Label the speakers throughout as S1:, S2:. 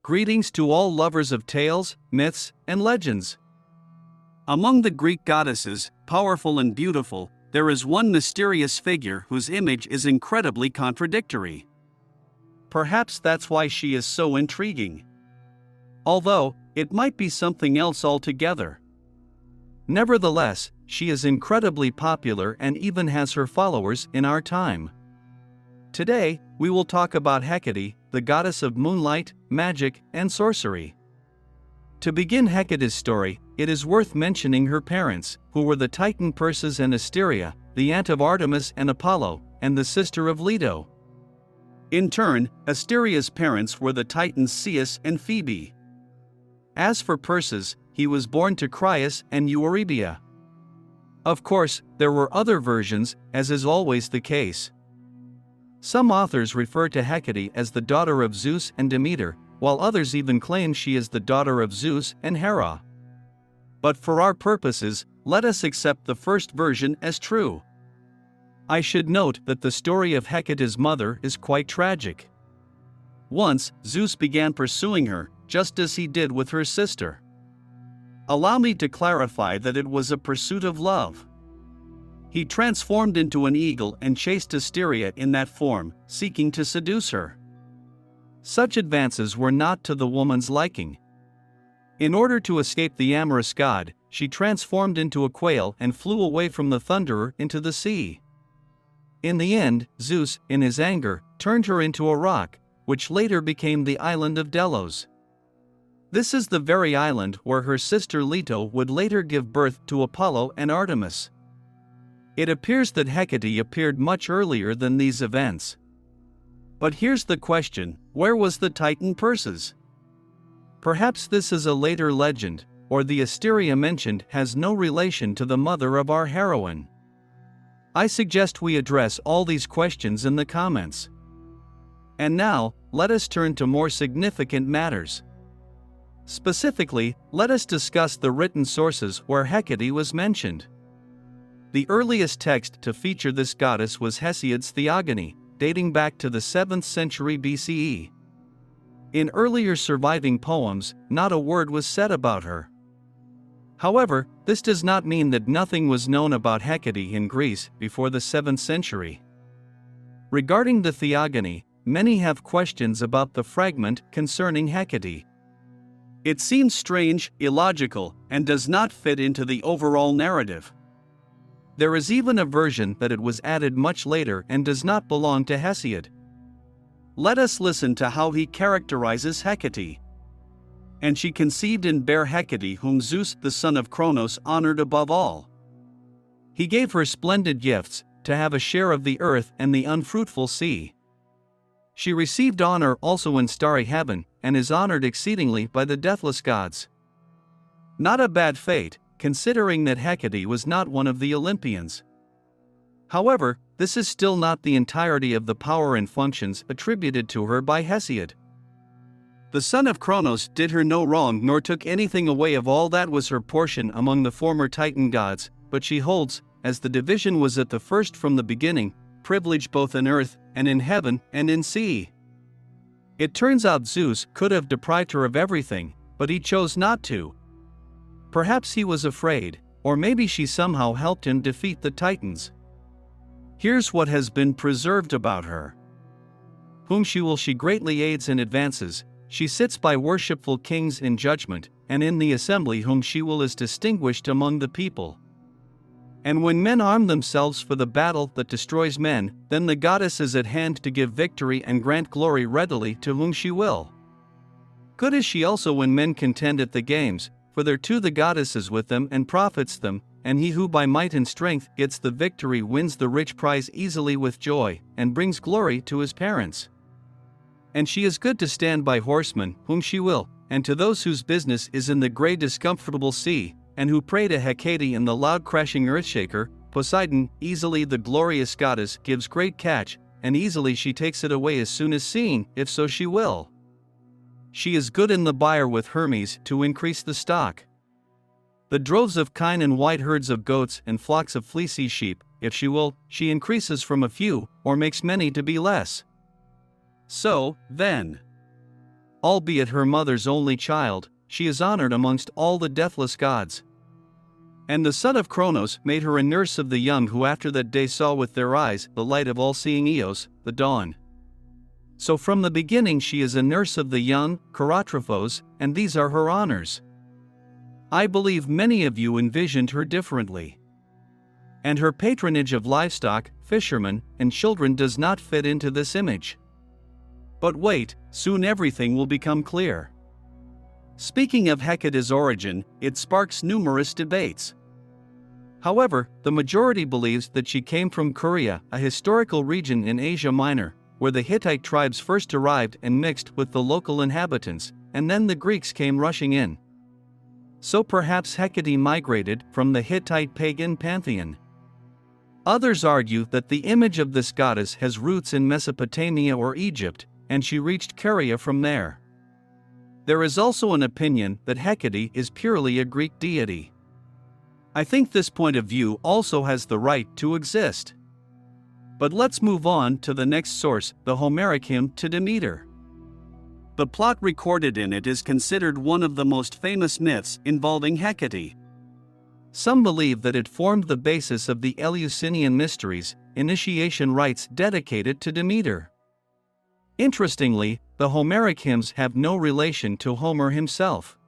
S1: Greetings to all lovers of tales, myths, and legends. Among the Greek goddesses, powerful and beautiful, there is one mysterious figure whose image is incredibly contradictory. Perhaps that's why she is so intriguing. Although, it might be something else altogether. Nevertheless, she is incredibly popular and even has her followers in our time. Today, we will talk about Hecate, the goddess of moonlight, magic, and sorcery. To begin Hecate's story, it is worth mentioning her parents, who were the Titan Perses and Asteria, the aunt of Artemis and Apollo, and the sister of Leto. In turn, Asteria's parents were the Titans Ceus and Phoebe. As for Perses, he was born to Crius and Eurybia. Of course, there were other versions, as is always the case. Some authors refer to Hecate as the daughter of Zeus and Demeter, while others even claim she is the daughter of Zeus and Hera. But for our purposes, let us accept the first version as true. I should note that the story of Hecate's mother is quite tragic. Once, Zeus began pursuing her, just as he did with her sister. Allow me to clarify that it was a pursuit of love. He transformed into an eagle and chased Asteria in that form, seeking to seduce her. Such advances were not to the woman's liking. In order to escape the amorous god, she transformed into a quail and flew away from the thunderer into the sea. In the end, Zeus, in his anger, turned her into a rock, which later became the island of Delos. This is the very island where her sister Leto would later give birth to Apollo and Artemis. It appears that Hecate appeared much earlier than these events. But here's the question: where was the Titan Perses? Perhaps this is a later legend, or the Asteria mentioned has no relation to the mother of our heroine. I suggest we address all these questions in the comments. And now, let us turn to more significant matters. Specifically, let us discuss the written sources where Hecate was mentioned. The earliest text to feature this goddess was Hesiod's Theogony, dating back to the 7th century BCE. In earlier surviving poems, not a word was said about her. However, this does not mean that nothing was known about Hecate in Greece before the 7th century. Regarding the Theogony, many have questions about the fragment concerning Hecate. It seems strange, illogical, and does not fit into the overall narrative. There is even a version that it was added much later and does not belong to Hesiod. Let us listen to how he characterizes Hecate. And she conceived and bare Hecate, whom Zeus the son of Cronos honored above all. He gave her splendid gifts, to have a share of the earth and the unfruitful sea. She received honor also in starry heaven, and is honored exceedingly by the deathless gods. Not a bad fate, considering that Hecate was not one of the Olympians. However, this is still not the entirety of the power and functions attributed to her by Hesiod. The son of Cronos did her no wrong nor took anything away of all that was her portion among the former Titan gods, but she holds, as the division was at the first from the beginning, privilege both in earth, and in heaven, and in sea. It turns out Zeus could have deprived her of everything, but he chose not to. Perhaps he was afraid, or maybe she somehow helped him defeat the Titans. Here's what has been preserved about her. Whom she greatly aids and advances, she sits by worshipful kings in judgment, and in the assembly whom she is distinguished among the people. And when men arm themselves for the battle that destroys men, then the goddess is at hand to give victory and grant glory readily to whom she will. Good is she also when men contend at the games, for there too the goddess is with them and profits them, and he who by might and strength gets the victory wins the rich prize easily with joy, and brings glory to his parents. And she is good to stand by horsemen, whom she will, and to those whose business is in the grey discomfortable sea, and who pray to Hecate in the loud crashing earthshaker, Poseidon. Easily the glorious goddess gives great catch, and easily she takes it away as soon as seen, if so she will. She is good in the byre with Hermes to increase the stock. The droves of kine and white herds of goats and flocks of fleecy sheep, if she will, she increases from a few, or makes many to be less. So, then, albeit her mother's only child, she is honored amongst all the deathless gods. And the son of Cronos made her a nurse of the young who after that day saw with their eyes the light of all-seeing Eos, the dawn. So from the beginning she is a nurse of the young, Keratrophos, and these are her honors. I believe many of you envisioned her differently. And her patronage of livestock, fishermen, and children does not fit into this image. But wait, soon everything will become clear. Speaking of Hecate's origin, it sparks numerous debates. However, the majority believes that she came from Kuria, a historical region in Asia Minor, where the Hittite tribes first arrived and mixed with the local inhabitants, and then the Greeks came rushing in. So perhaps Hecate migrated from the Hittite pagan pantheon. Others argue that the image of this goddess has roots in Mesopotamia or Egypt, and she reached Caria from there. There is also an opinion that Hecate is purely a Greek deity. I think this point of view also has the right to exist. But let's move on to the next source, the Homeric hymn to Demeter. The plot recorded in it is considered one of the most famous myths involving Hecate. Some believe that it formed the basis of the Eleusinian mysteries, initiation rites dedicated to Demeter. Interestingly, the Homeric hymns have no relation to Homer himself.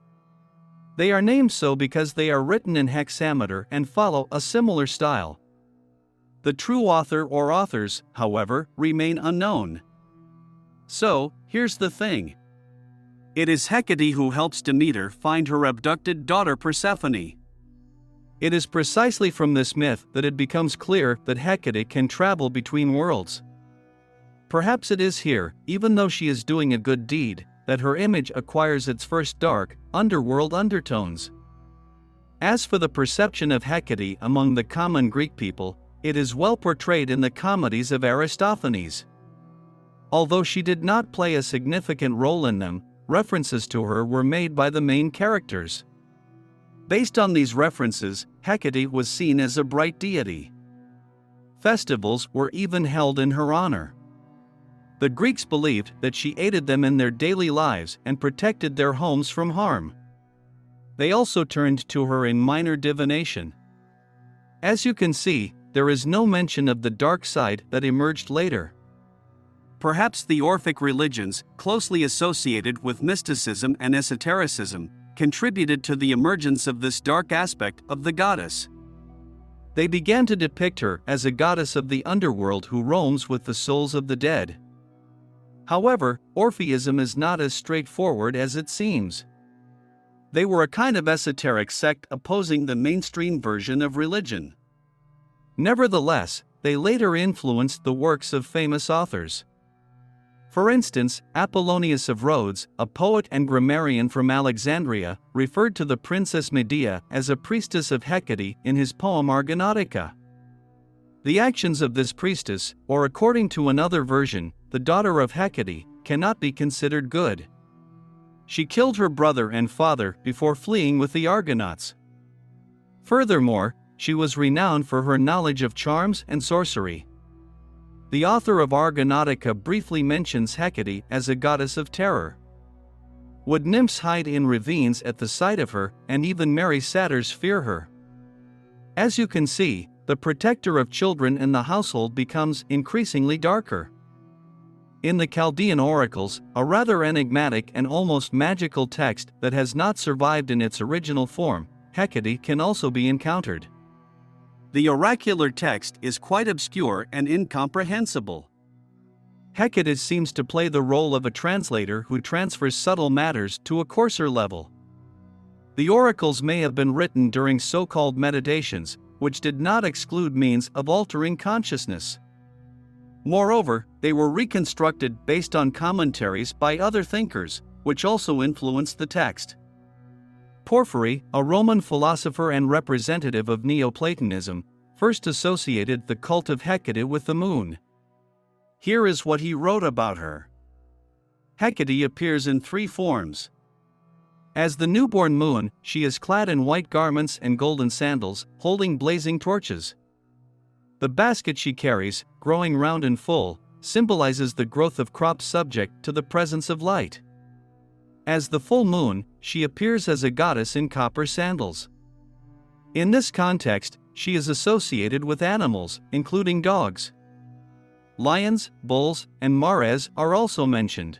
S1: They are named so because they are written in hexameter and follow a similar style. The true author or authors, however, remain unknown. So, here's the thing. It is Hecate who helps Demeter find her abducted daughter Persephone. It is precisely from this myth that it becomes clear that Hecate can travel between worlds. Perhaps it is here, even though she is doing a good deed, that her image acquires its first dark, underworld undertones. As for the perception of Hecate among the common Greek people, it is well portrayed in the comedies of Aristophanes. Although she did not play a significant role in them, references to her were made by the main characters. Based on these references, Hecate was seen as a bright deity. Festivals were even held in her honor. The Greeks believed that she aided them in their daily lives and protected their homes from harm. They also turned to her in minor divination. As you can see, there is no mention of the dark side that emerged later. Perhaps the Orphic religions, closely associated with mysticism and esotericism, contributed to the emergence of this dark aspect of the goddess. They began to depict her as a goddess of the underworld who roams with the souls of the dead. However, Orpheism is not as straightforward as it seems. They were a kind of esoteric sect opposing the mainstream version of religion. Nevertheless, they later influenced the works of famous authors. For instance, Apollonius of Rhodes, a poet and grammarian from Alexandria, referred to the princess Medea as a priestess of Hecate in his poem Argonautica. The actions of this priestess, or according to another version, the daughter of Hecate, cannot be considered good. She killed her brother and father before fleeing with the Argonauts. Furthermore, she was renowned for her knowledge of charms and sorcery. The author of Argonautica briefly mentions Hecate as a goddess of terror. Wood nymphs hide in ravines at the sight of her, and even merry satyrs fear her. As you can see, the protector of children in the household becomes increasingly darker. In the Chaldean oracles, a rather enigmatic and almost magical text that has not survived in its original form, Hecate can also be encountered. The oracular text is quite obscure and incomprehensible. Hecate seems to play the role of a translator who transfers subtle matters to a coarser level. The oracles may have been written during so-called meditations, which did not exclude means of altering consciousness. Moreover, they were reconstructed based on commentaries by other thinkers, which also influenced the text. Porphyry, a Roman philosopher and representative of Neoplatonism, first associated the cult of Hecate with the moon. Here is what he wrote about her. Hecate appears in three forms. As the newborn moon, she is clad in white garments and golden sandals, holding blazing torches. The basket she carries, growing round and full, symbolizes the growth of crops subject to the presence of light. As the full moon, she appears as a goddess in copper sandals. In this context, she is associated with animals, including dogs. Lions, bulls, and mares are also mentioned.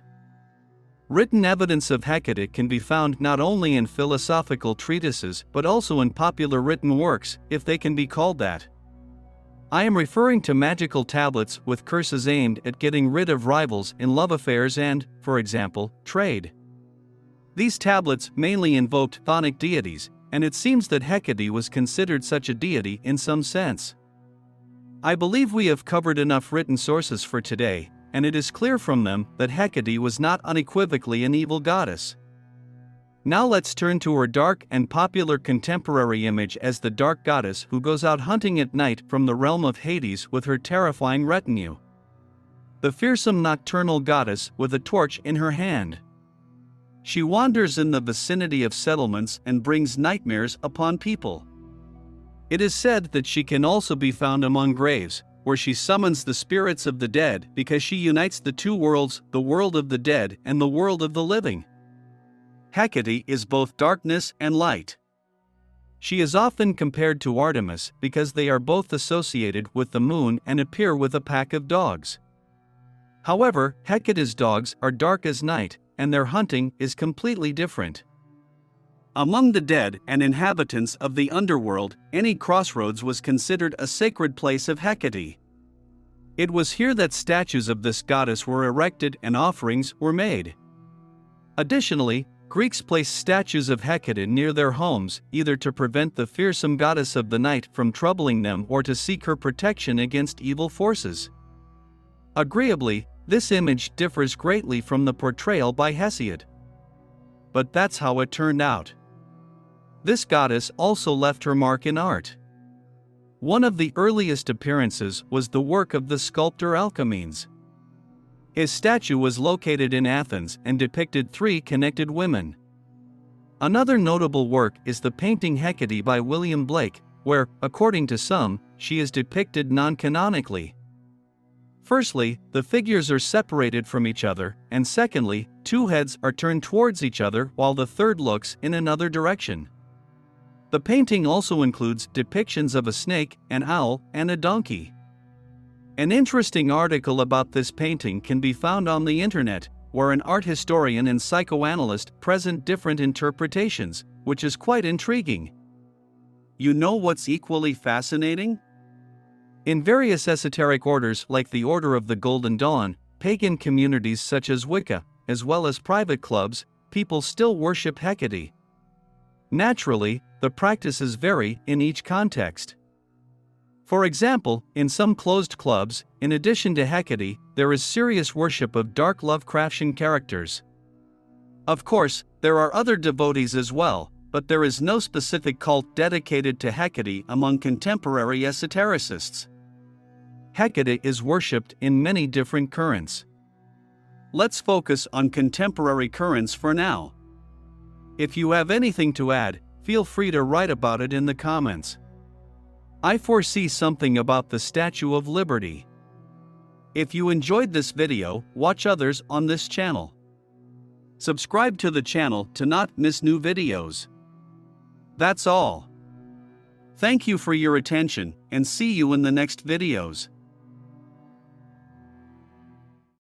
S1: Written evidence of Hecate can be found not only in philosophical treatises but also in popular written works, if they can be called that. I am referring to magical tablets with curses aimed at getting rid of rivals in love affairs and, for example, trade. These tablets mainly invoked chthonic deities, and it seems that Hecate was considered such a deity in some sense. I believe we have covered enough written sources for today, and it is clear from them that Hecate was not unequivocally an evil goddess. Now let's turn to her dark and popular contemporary image as the dark goddess who goes out hunting at night from the realm of Hades with her terrifying retinue. The fearsome nocturnal goddess with a torch in her hand. She wanders in the vicinity of settlements and brings nightmares upon people. It is said that she can also be found among graves, where she summons the spirits of the dead because she unites the two worlds, the world of the dead and the world of the living. Hecate is both darkness and light. She is often compared to Artemis because they are both associated with the moon and appear with a pack of dogs. However, Hecate's dogs are dark as night, and their hunting is completely different. Among the dead and inhabitants of the underworld, any crossroads was considered a sacred place of Hecate. It was here that statues of this goddess were erected and offerings were made. Additionally, Greeks placed statues of Hecate near their homes, either to prevent the fearsome goddess of the night from troubling them or to seek her protection against evil forces. Agreeably, this image differs greatly from the portrayal by Hesiod. But that's how it turned out. This goddess also left her mark in art. One of the earliest appearances was the work of the sculptor Alcmenes. His statue was located in Athens and depicted 3 connected women. Another notable work is the painting Hecate by William Blake, where, according to some, she is depicted non-canonically. Firstly, the figures are separated from each other, and secondly, 2 heads are turned towards each other while the third looks in another direction. The painting also includes depictions of a snake, an owl, and a donkey. An interesting article about this painting can be found on the internet, where an art historian and psychoanalyst present different interpretations, which is quite intriguing. You know what's equally fascinating? In various esoteric orders like the Order of the Golden Dawn, pagan communities such as Wicca, as well as private clubs, people still worship Hecate. Naturally, the practices vary in each context. For example, in some closed clubs, in addition to Hecate, there is serious worship of dark Lovecraftian characters. Of course, there are other devotees as well, but there is no specific cult dedicated to Hecate among contemporary esotericists. Hecate is worshipped in many different currents. Let's focus on contemporary currents for now. If you have anything to add, feel free to write about it in the comments. I foresee something about the Statue of Liberty. If you enjoyed this video, watch others on this channel. Subscribe to the channel to not miss new videos. That's all. Thank you for your attention, and see you in the next videos.